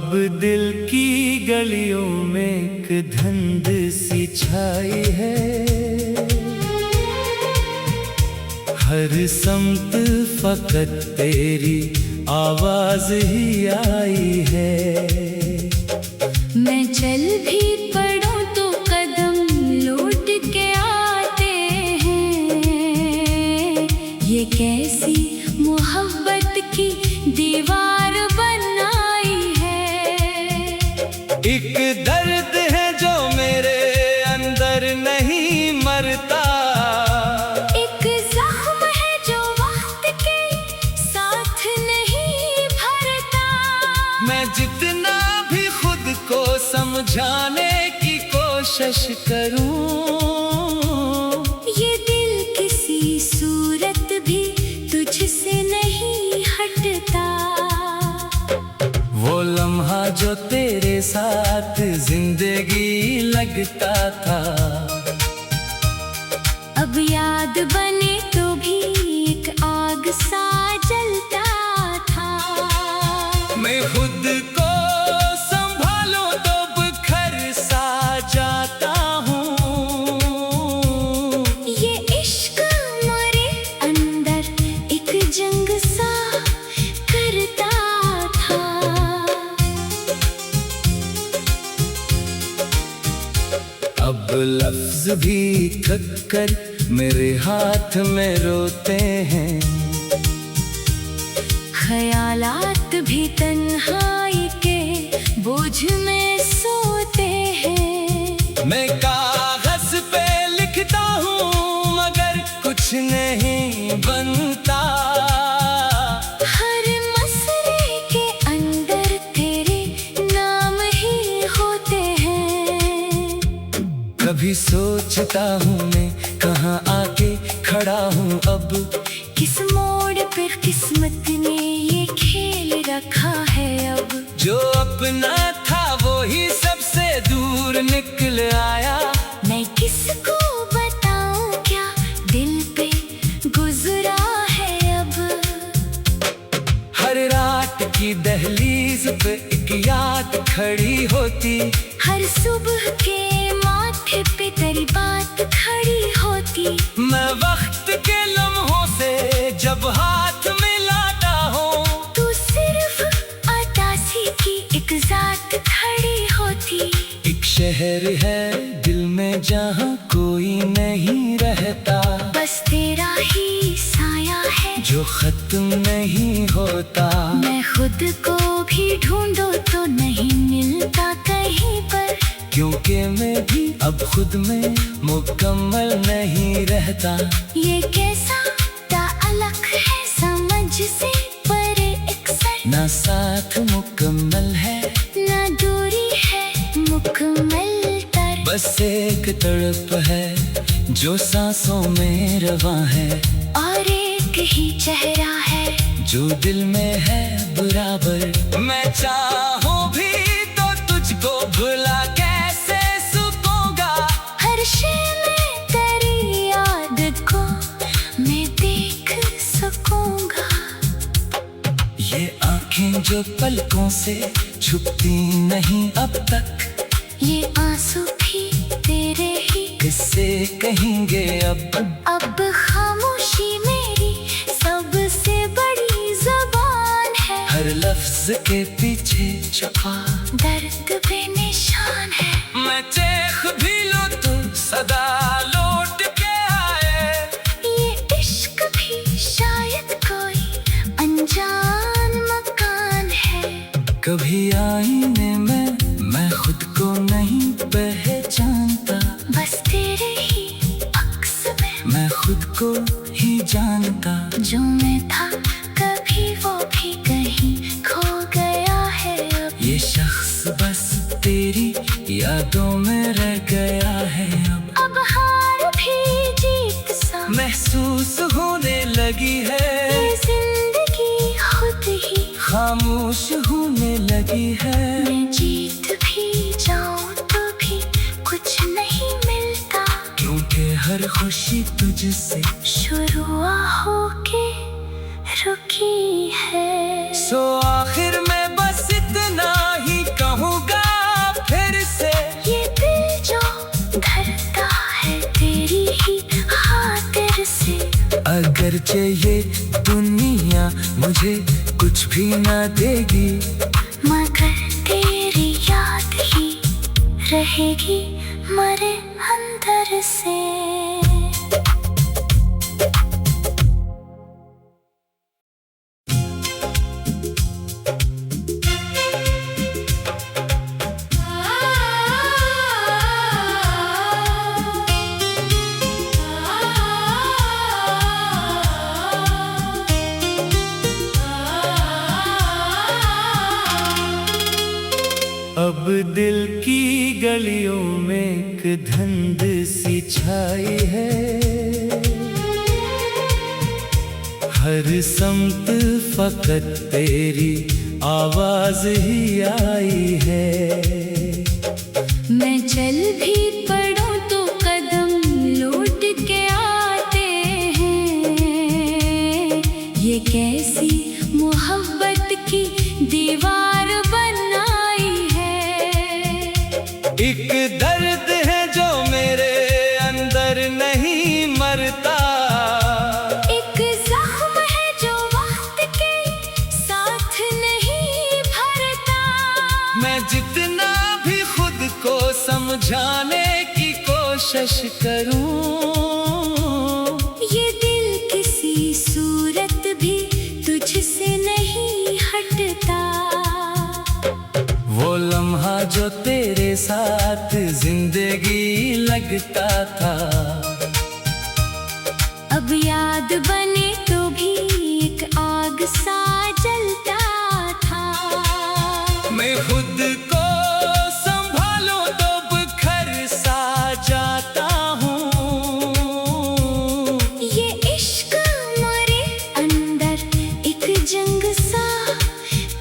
अब दिल की गलियों में एक धुंध सी छाई है, हर समत फकत तेरी आवाज ही आई है। मैं चल भी पड़ूं तो कदम लौट के आते हैं, ये कैसी मोहब्बत की दीवार बनाई है। एक दर्द है जो मेरे अंदर नहीं मरता, एक जख्म है जो वक्त के साथ नहीं भरता। मैं जितना भी खुद को समझाने की कोशिश करूं, ये दिल किसी सूरत भी तुझसे नहीं हटता। वो लम्हा जो तेरे साथ जिंदगी लगता था, अब याद बने तो भी एक आग सा जलता था। मैं खुद को संभालूं तो बिखर सा जाता हूँ। ये इश्क मेरे अंदर एक जंग सा करता था। अब लफ्ज भी थक कर मेरे हाथ में रोते हैं, ख्यालात भी तन्हाई के बोझ में सोते हैं। मैं कागज पे लिखता हूँ मगर कुछ नहीं बनता। हर मसरे के अंदर तेरे नाम ही होते हैं। कभी सोचता हूँ मैं कहाँ आके खड़ा हूँ अब, किस मोड़ पर किस्मत ने ये खेल रखा है अब। जो अपना था वो ही सबसे दूर निकल आया। मैं किसको बताऊं क्या दिल पे गुजरा है अब। हर रात की दहलीज पे एक याद खड़ी होती, हर सुबह के माथे पे तेरी बात खड़ी होती। मैं वक्त के लम्हों से जब हाथ मिलाता हूँ, तू सिर्फ अतासी की एक जात खड़ी होती। एक शहर है दिल में जहाँ कोई नहीं रहता, बस तेरा ही साया है जो खत्म नहीं होता। मैं खुद को भी ढूंढो तो नहीं मिलता कहीं पर, क्योंकि मैं भी अब खुद में मुकम्मल नहीं रहता। ये कैसा ताल्लुक है समझ से परे अक्सर, ना साथ मुकम्मल है ना दूरी है मुकम्मल तर। बस एक तड़प है जो सांसों में रवां है, और एक ही चेहरा है जो दिल में है बराबर। मैं चाहूँ भी तो तुझको भुला कैसे सकूंगा, हर शय में तेरी याद को मैं देख सकूंगा। ये आंखें जो पलकों से छुपती नहीं अब तक, ये आंसू भी तेरे ही किससे कहेंगे अब। अब खामोशी मेरी सबसे बड़ी ज़बान है, हर लफ्ज के पीछे छुपा दर्द बेनिशान है। मैं चेख भी लूं तो सदा लौट के आए, ये इश्क भी शायद कोई अनजान मकान है। कभी आईने में मैं खुद को नहीं पहचानता, बस तेरे ही अक्स में मैं खुद को ही जानता। जो मैं था कभी वो भी कहीं खो गया है अब। ये शख्स बस तेरी यादों में रह गया है अब हार भी जीत सा महसूस होने लगी है, ये जिंदगी खुद ही खामोश होने लगी है। मैं जीत भी जाऊं तो भी कुछ नहीं मिलता, क्योंकि हर खुशी तुझसे शुरू होके रुकी है। सो आखिर में बस इतना ही अगरचे ये दुनिया मुझे कुछ भी ना देगी, मगर तेरी याद ही रहेगी मेरे अंदर से। अब दिल की गलियों में एक धुंध सी छाई है, हर समत फकत तेरी आवाज ही आई है। मैं चल भी पड़ूं तो कदम लौट के आते हैं, ये कैसी मोहब्बत की दीवार बनाई है। एक दर्द है जो मेरे अंदर नहीं मरता, एक जख्म है जो वक्त के साथ नहीं भरता। मैं जितना भी खुद को समझाने की कोशिश करूं, ये दिल किसी सूरत भी तुझसे नहीं हटता। वो लम्हा जो तेरे साथ जिंदगी लगता था, अब याद बने तो भी एक आग सा जलता था। मैं खुद को संभालूं तो बिखर सा जाता हूँ। ये इश्क मेरे अंदर एक जंग सा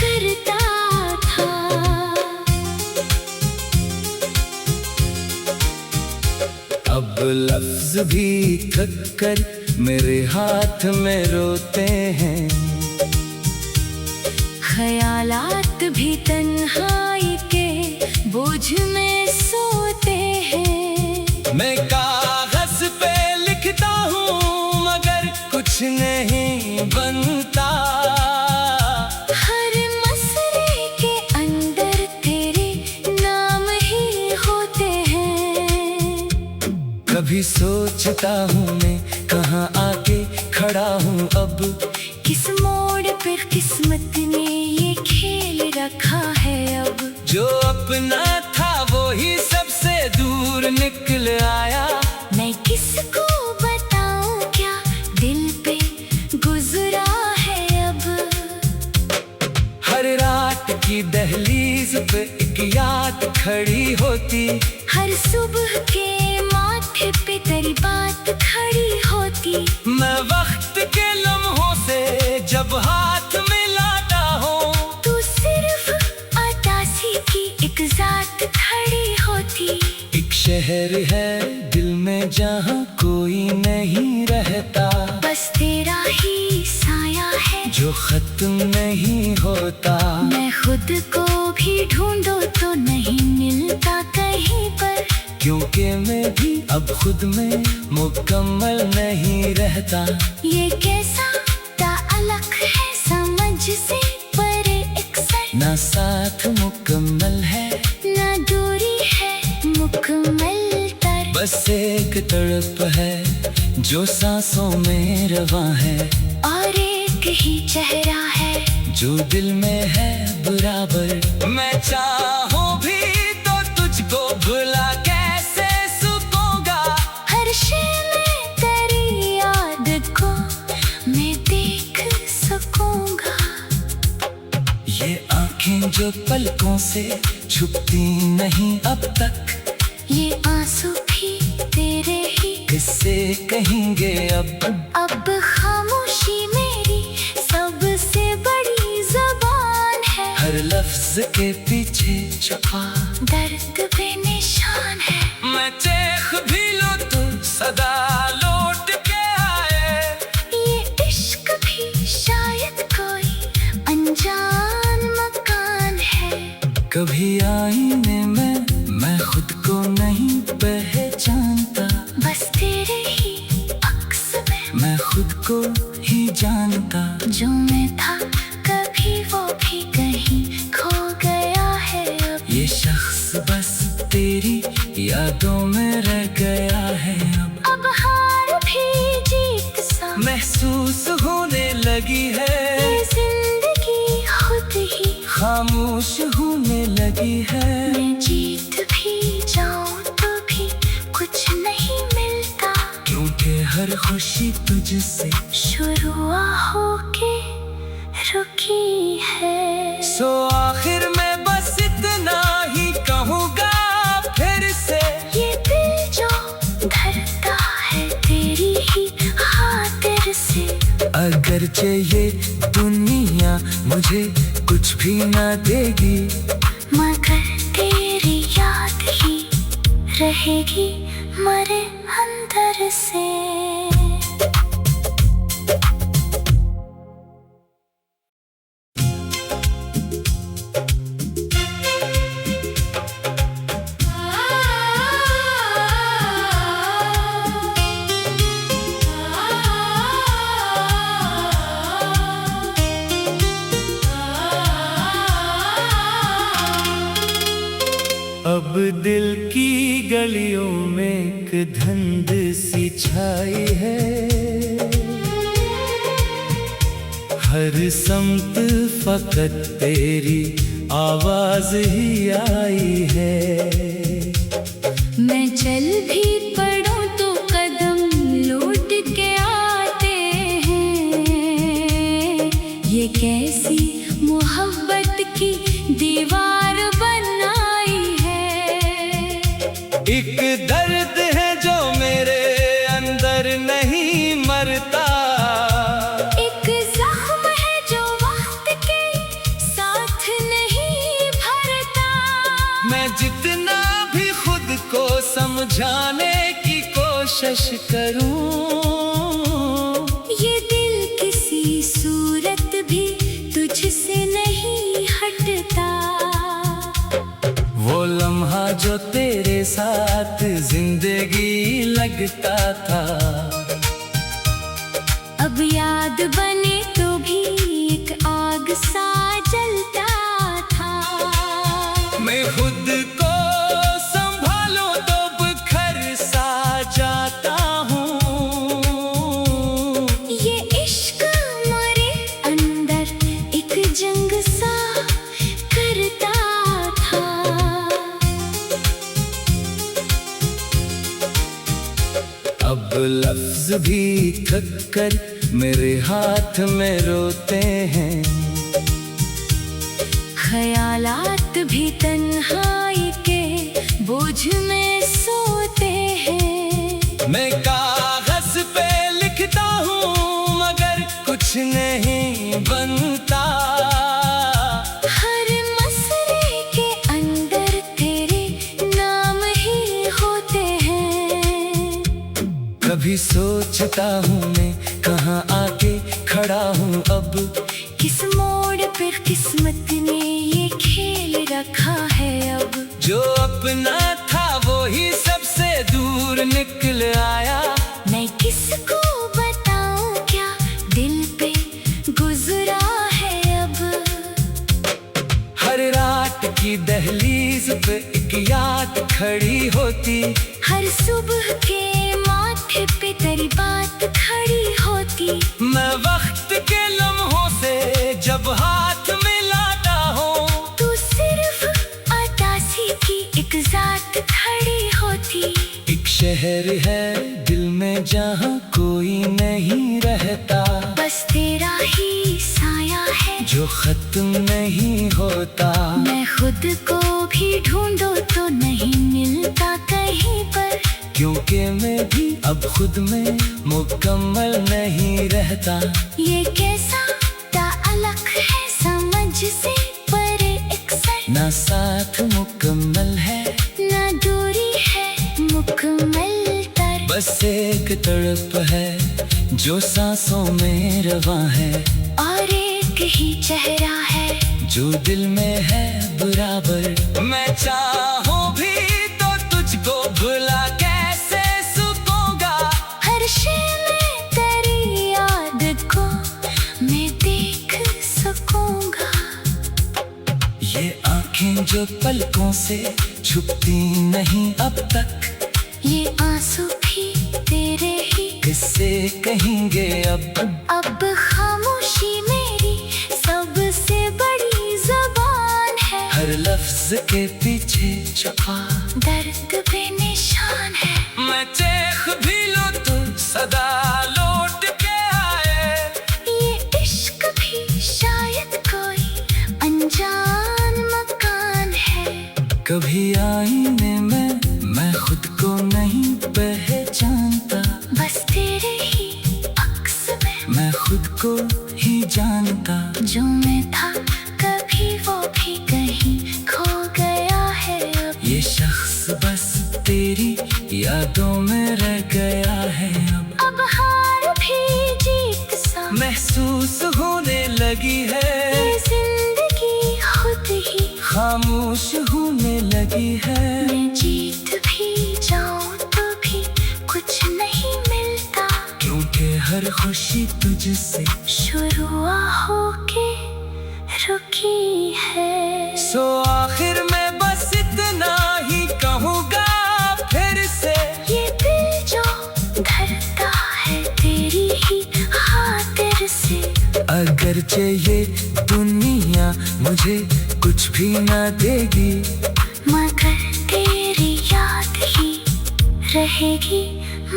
करता था। अब लफ्ज भी थक कर मेरे हाथ में रोते हैं, ख्यालात भी तन्हाई के बोझ में सोते हैं। मैं कागज पे लिखता हूँ मगर कुछ नहीं बनता। हर मसले के अंदर तेरे नाम ही होते हैं। कभी सोचता हूँ मैं कहाँ आके खड़ा हूँ अब, किस मोड़ पर किस्मत ने ये खेल रखा है अब। जो अपना था वो ही सबसे दूर निकल आया। मैं किसको बताऊं क्या दिल पे गुजरा है अब। हर रात की दहलीज पे एक याद खड़ी होती, हर सुबह के माथे पे तेरी बात खड़ी होती। मैं वक्त के लम्हों से जब हाथ मिलाता हूँ, तू सिर्फ अतासी की एक जात खड़ी होती। एक शहर है दिल में जहाँ कोई नहीं रहता, बस तेरा ही साया है जो खत्म नहीं होता। मैं खुद को भी ढूंढूं तो नहीं मिलता कहीं पर, क्योंकि मैं भी अब खुद में मुकम्मल नहीं रहता। ये कैसा ताल्लुक है समझ से परे एक सर, ना साथ मुकम्मल है ना दूरी है मुकम्मल तर। बस एक तड़प है जो सांसों में रवां है, और एक ही चेहरा है जो दिल में है बराबर। मैं चाहूं भी तो तुझको भुला कैसे सकूंगा, हर शय में तेरी याद को मैं देख सकूंगा। ये आंखें जो पलकों से छुपती नहीं अब तक, ये आंसू भी तेरे ही किससे कहेंगे अब खामोशी मेरी सबसे बड़ी ज़बान है। हर लफ्ज के पीछे छुपा दर्द बेनिशान है। मैं चेख भी लूं तो सदा लौट के आए। ये इश्क भी शायद कोई अनजान मकान है। कभी आईने में मैं खुद को नहीं पहचानता, बस तेरे ही अक्स में मैं खुद को को ही जानता। जो मैं था कभी वो भी कहीं खो गया है अब। ये शख्स बस तेरी यादों में रह गया है अब हार भी जीत सा महसूस होने लगी है। ये जिंदगी खुद ही खामोश होने लगी है। मैं जीत भी जाऊं तो भी कुछ नहीं मिलता, क्योंकि हर खुशी तुझसे शुरू होके रुकी है। सो आखिर में बस इतना ही कहूँगा फिर से, ये दिल जो धड़कता है तेरी ही खातिर से। अगरचे ये दुनिया मुझे कुछ भी ना देगी, मगर तेरी याद ही रहेगी मरे अंदर से। अब दिल की गलियों में एक धुंध सी छाई है। हर समत फकत तेरी आवाज ही आई है। मैं चल भी पड़ूं तो कदम लौट के आते हैं। ये कैसी मोहब्बत की दीवार बनाई है। एक दर्द है जो मेरे अंदर नहीं मरता, एक जख्म है जो वक्त के साथ नहीं भरता। मैं जितना भी खुद को समझाने की कोशिश करूं, ये दिल किसी सूरत भी तुझसे नहीं हटता। वो लम्हा जो तेरे साथ जिंदगी लगता था, अब याद बने तो भी एक आग सा जलता था। मैं खुद को संभालूं तो बिखर सा जाता हूँ। ये इश्क मेरे अंदर एक जंग सा करता था। अब लफ्ज भी थक कर मेरे हाथ में रोते हैं। ख्यालात भी तन्हाई के बोझ में सोते हैं। मैं कागज पे लिखता हूँ मगर कुछ नहीं बनता। हर मसले के अंदर तेरे नाम ही होते हैं। कभी सोचता हूँ मैं कहाँ आके खड़ा हूँ अब। किस मोड़ पर किस्मत ने ये खेल रखा है अब। जो अपना था वो ही सबसे दूर निकल आया। मैं किसको बताऊं क्या दिल पे गुजरा है अब। हर रात की दहलीज पे एक याद खड़ी होती। हर सुबह के माथे पे तेरी बात खड़ी होती। मैं वक्त के लम्हों से जब हाथ मिलाता हूँ, तू सिर्फ अतासी की एक जात खड़ी होती। एक शहर है दिल में जहाँ कोई नहीं रहता, बस तेरा ही साया है जो खत्म नहीं होता। मैं खुद को भी ढूंढूं तो नहीं मिलता कहीं पर, क्योंकि मैं भी अब खुद में मुकम्मल नहीं रहता। ये कैसा ताल्लुक है समझ से परे अक्सर। ना साथ मुकम्मल है ना दूरी है मुकम्मल तर। बस एक तड़प है जो सांसों में रवां है, और एक ही चेहरा है जो दिल में है बराबर। मैं चाहूं भी तो तुझको भुला कैसे सकूंगा। हर शे में तेरी याद जो पलकों से छुपती नहीं अब तक, ये आंसू भी तेरे ही किससे कहेंगे अब खामोशी मेरी सबसे बड़ी ज़बान है। हर लफ्ज के पीछे छुपा दर्द बेनिशान है। मैं चेख भी लो तो सदा लौट के आए। ये इश्क भी शायद कोई अनजान मकान है। कभी आईने में मैं खुद को नहीं पहचानता, बस तेरे ही अक्स में मैं खुद को ही जानता। जो मैं था कभी वो भी कहीं खो गया है अब। ये शख्स बस तेरी यादों में रह गया है अब हार भी जीत सा महसूस होने लगी है। ये जिंदगी खुद ही खामोश होने लगी है। मैं जीत भी जाऊं तो भी कुछ नहीं मिलता, क्योंकि हर खुशी तुझसे शुरू होके रुकी है। सो आखिर में बस इतना ही कहूँगा फिर से, ये दिल जो धड़कता है तेरी ही खातिर से। अगरचे ये दुनिया मुझे कुछ भी ना देगी, मगर तेरी याद ही रहेगी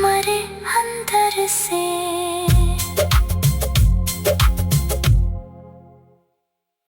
मरे अंदर से।